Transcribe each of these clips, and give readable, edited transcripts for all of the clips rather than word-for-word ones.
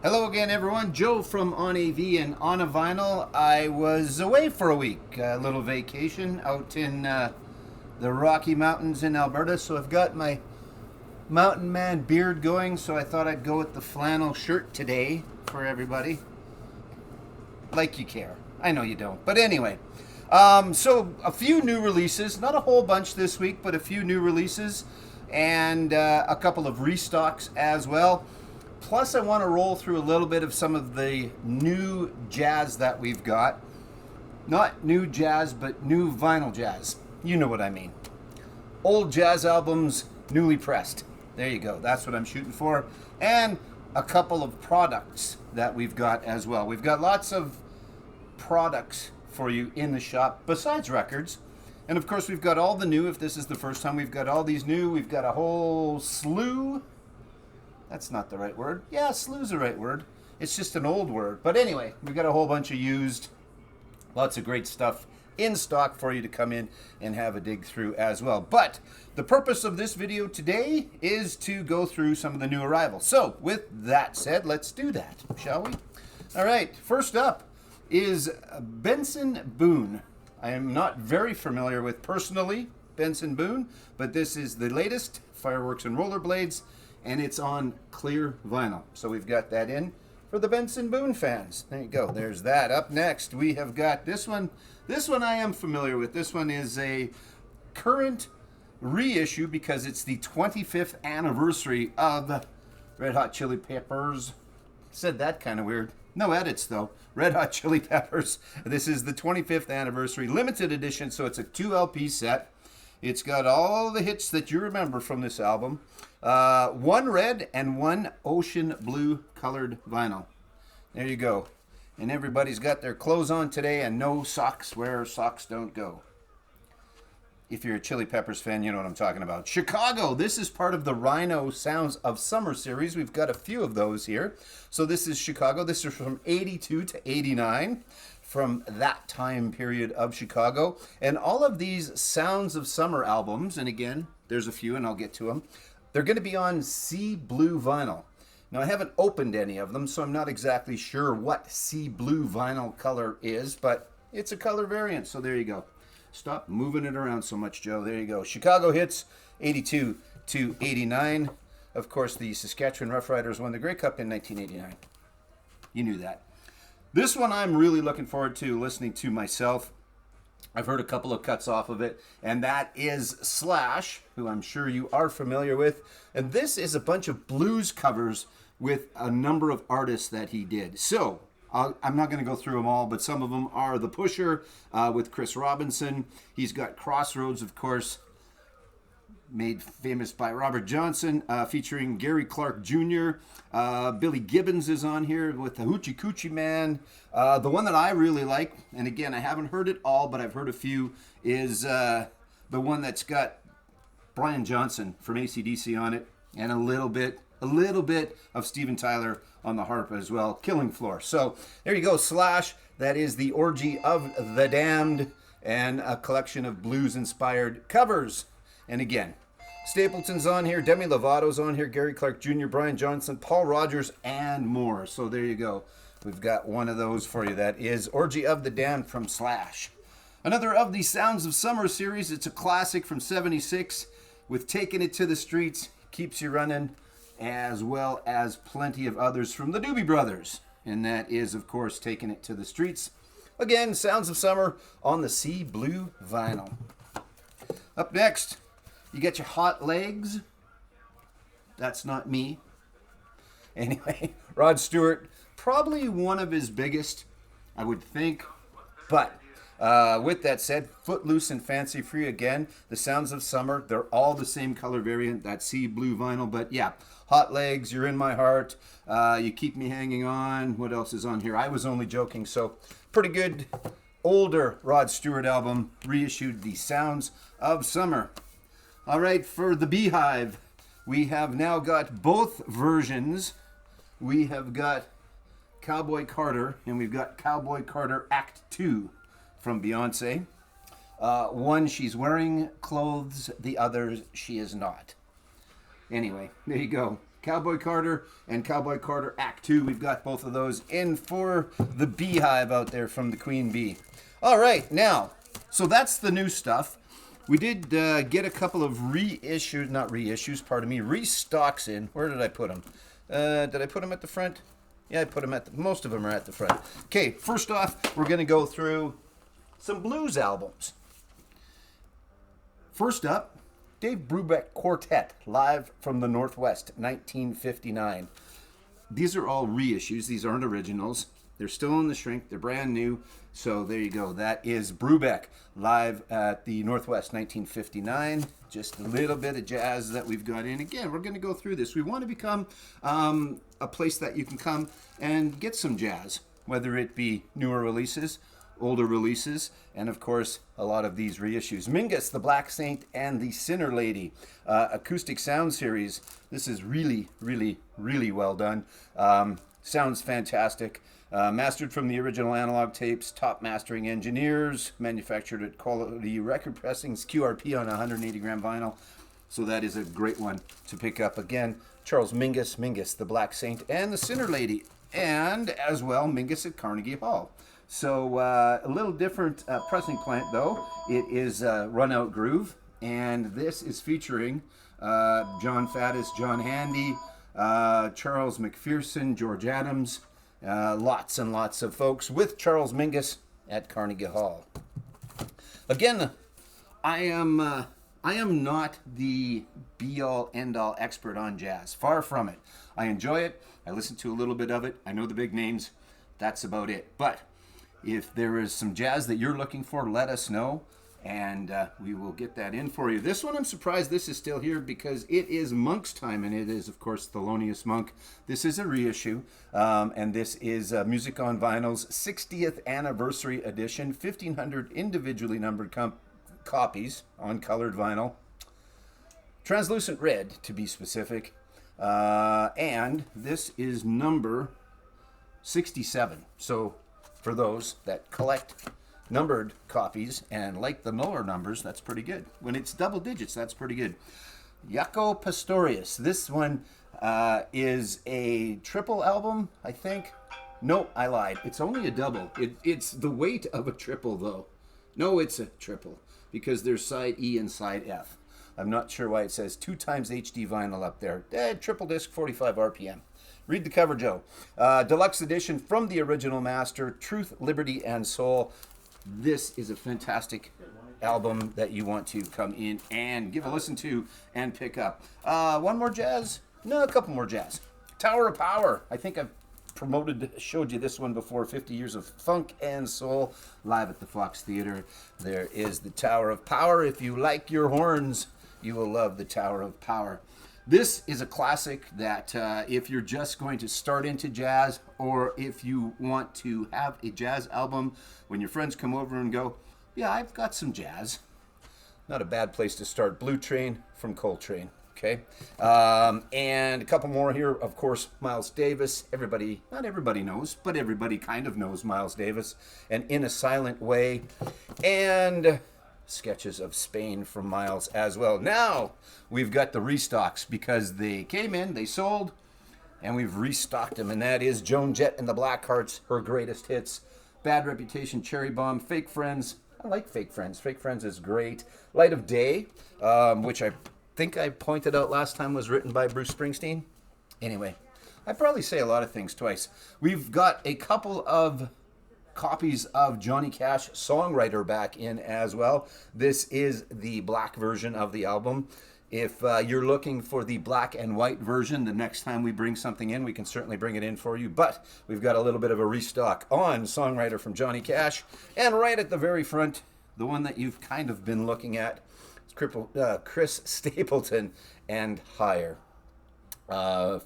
Hello again, everyone. Joe from On AV and On a Vinyl. I was away for a week, a little vacation out in the Rocky Mountains in Alberta. So I've got my mountain man beard going. So I thought I'd go with the flannel shirt today for everybody. Like you care. I know you don't. But anyway, so a few new releases. Not a whole bunch this week, but a few new releases. And a couple of restocks as well. Plus, I want to roll through a little bit of some of the new jazz that we've got. Not new jazz, but new vinyl jazz. You know what I mean. Old jazz albums, newly pressed. There you go. That's what I'm shooting for. And a couple of products that we've got as well. We've got lots of products for you in the shop besides records. And of course, we've got all the new. If this is the first time we've got all these new, we've got a whole slew. That's not the right word. Yeah, slew's the right word. It's just an old word. But anyway, we've got a whole bunch of used, lots of great stuff in stock for you to come in and have a dig through as well. But the purpose of this video today is to go through some of the new arrivals. So with that said, let's do that, shall we? All right, first up is Benson Boone. I am not very familiar with personally Benson Boone, but this is the latest Fireworks and Rollerblades, and it's on clear vinyl. So we've got that in for the Benson Boone fans. There you go. There's that. Up next, we have got this one. This one I am familiar with. This one is a current reissue because it's the 25th anniversary of Red Hot Chili Peppers. Said that kind of weird. No edits, though. Red Hot Chili Peppers. This is the 25th anniversary limited edition, so it's a 2 LP set. It's got all the hits that you remember from this album. One red and one ocean blue colored vinyl. There you go. And everybody's got their clothes on today and no socks where socks don't go. If you're a Chili Peppers fan, you know what I'm talking about. Chicago. This is part of the Rhino Sounds of Summer series. We've got a few of those here. So this is Chicago. This is from 82 to 89. From that time period of Chicago. And all of these Sounds of Summer albums, and again, there's a few and I'll get to them, they're going to be on sea blue vinyl. Now, I haven't opened any of them, so I'm not exactly sure what sea blue vinyl color is, but it's a color variant, so there you go. Stop moving it around so much, Joe. There you go. Chicago hits 82 to 89. Of course, the Saskatchewan Roughriders won the Grey Cup in 1989. You knew that. This one I'm really looking forward to listening to myself. I've heard a couple of cuts off of it, and that is Slash, who I'm sure you are familiar with. And this is a bunch of blues covers with a number of artists that he did. So I'm not going to go through them all, but some of them are The Pusher with Chris Robinson. He's got Crossroads, of course, made famous by Robert Johnson, featuring Gary Clark Jr. Billy Gibbons is on here with the Hoochie Coochie Man. The one that I really like, and again, I haven't heard it all, but I've heard a few, is the one that's got Brian Johnson from AC/DC on it, and a little bit of Steven Tyler on the harp as well, Killing Floor. So there you go, Slash. That is the Orgy of the Damned, and a collection of blues-inspired covers. And again, Stapleton's on here, Demi Lovato's on here, Gary Clark Jr., Brian Johnson, Paul Rogers, and more. So there you go. We've got one of those for you. That is Orgy of the Damned from Slash. Another of the Sounds of Summer series. It's a classic from 76 with Taking It to the Streets, Keeps You Running, as well as plenty of others from the Doobie Brothers. And that is, of course, Taking It to the Streets. Again, Sounds of Summer on the sea blue vinyl. Up next, you get your Hot Legs. That's not me. Anyway, Rod Stewart, probably one of his biggest, I would think. But with that said, Footloose and Fancy Free again. The Sounds of Summer, they're all the same color variant, that sea blue vinyl. But yeah, Hot Legs, You're in My Heart, You Keep Me Hanging On. What else is on here? I Was Only Joking. So pretty good older Rod Stewart album, reissued, The Sounds of Summer. All right, for the Beehive, we have now got both versions. We have got Cowboy Carter, and we've got Cowboy Carter Act 2 from Beyonce. One, she's wearing clothes. The other, she is not. Anyway, there you go. Cowboy Carter and Cowboy Carter Act 2. We've got both of those in for the beehive out there from the Queen Bee. All right, now, so that's the new stuff. We did get a couple of restocks in. Where did I put them? Did I put them at the front? Yeah, I put them most of them are at the front. Okay, first off, we're going to go through some blues albums. First up, Dave Brubeck Quartet, live from the Northwest, 1959. These are all reissues. These aren't originals. They're still in the shrink. They're brand new. So there you go. That is Brubeck, live at the Northwest, 1959. Just a little bit of jazz that we've got in. Again, we're going to go through this. We want to become a place that you can come and get some jazz, whether it be newer releases, older releases, and of course a lot of these reissues. Mingus, the Black Saint, and the Sinner Lady acoustic sound series. This is really, really, really well done. Sounds fantastic. Mastered from the original analog tapes, top mastering engineers, manufactured at Quality Record Pressings, QRP on 180 gram vinyl. So that is a great one to pick up. Again, Charles Mingus, the Black Saint, and the Sinner Lady, and as well Mingus at Carnegie Hall. So a little different pressing plant, though. It is Run Out Groove, and this is featuring John Faddis, John Handy, Charles McPherson, George Adams, lots and lots of folks with Charles Mingus at Carnegie Hall. Again, I am not the be-all, end-all expert on jazz. Far from it. I enjoy it. I listen to a little bit of it. I know the big names. That's about it. But if there is some jazz that you're looking for, let us know, and we will get that in for you. This one, I'm surprised this is still here because it is Monk's time, and it is, of course, Thelonious Monk. This is a reissue, and this is Music on Vinyl's 60th Anniversary Edition, 1,500 individually numbered copies on colored vinyl. Translucent red, to be specific. And this is number 67. So for those that collect numbered copies and like the lower numbers, that's pretty good. When it's double digits, that's pretty good. Jaco Pastorius. This one is a triple album, I think. No, I lied. It's only a double. It's the weight of a triple, though. No, it's a triple because there's side E and side F. I'm not sure why it says 2 times HD vinyl up there. Triple disc, 45 RPM. Read the cover, Joe. Deluxe edition from the original master, Truth, Liberty, and Soul. This is a fantastic album that you want to come in and give a listen to and pick up. One more jazz? No, a couple more jazz. Tower of Power. I think I've showed you this one before. 50 years of funk and soul, live at the Fox Theater. There is the Tower of Power. If you like your horns, you will love the Tower of Power. This is a classic that if you're just going to start into jazz, or if you want to have a jazz album when your friends come over and go, yeah, I've got some jazz. Not a bad place to start. Blue Train from Coltrane. Okay. And a couple more here. Of course, Miles Davis. Everybody, not everybody knows, but everybody kind of knows Miles Davis. And In a Silent Way. And Sketches of Spain from Miles as well. Now we've got the restocks because they came in, they sold, and we've restocked them. And that is Joan Jett and the Blackhearts, her greatest hits. Bad Reputation, Cherry Bomb, Fake Friends. I like Fake Friends. Fake Friends is great. Light of Day, which I think I pointed out last time was written by Bruce Springsteen. Anyway, I probably say a lot of things twice. We've got a couple of copies of Johnny Cash, Songwriter, back in as well. This is the black version of the album. If you're looking for the black and white version, the next time we bring something in, we can certainly bring it in for you. But we've got a little bit of a restock on Songwriter from Johnny Cash. And right at the very front, the one that you've kind of been looking at, Chris Stapleton and Higher.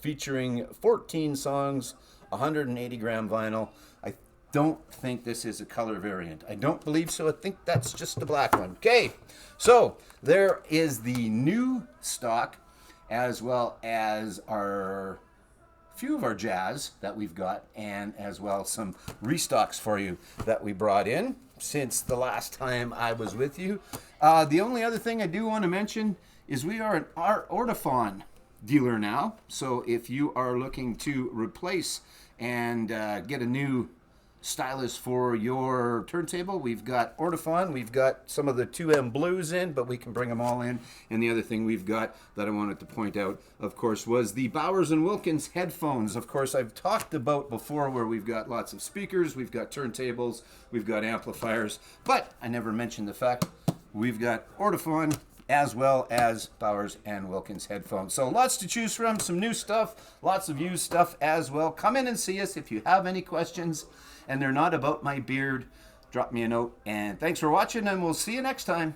Featuring 14 songs, 180 gram vinyl. I don't think this is a color variant. I don't believe so. I think that's just the black one. Okay, so there is the new stock, as well as our few of our jazz that we've got, and as well some restocks for you that we brought in since the last time I was with you. The only other thing I do want to mention is we are an Art Ortophon dealer now. So if you are looking to replace and get a new stylus for your turntable, we've got Ortofon, we've got some of the 2M blues in, but we can bring them all in. And the other thing we've got that I wanted to point out, of course, was the Bowers & Wilkins headphones. Of course, I've talked about before where we've got lots of speakers, we've got turntables, we've got amplifiers, but I never mentioned the fact we've got Ortofon as well as Bowers & Wilkins headphones. So lots to choose from, some new stuff, lots of used stuff as well. Come in and see us if you have any questions and they're not about my beard. Drop me a note, and thanks for watching, and we'll see you next time.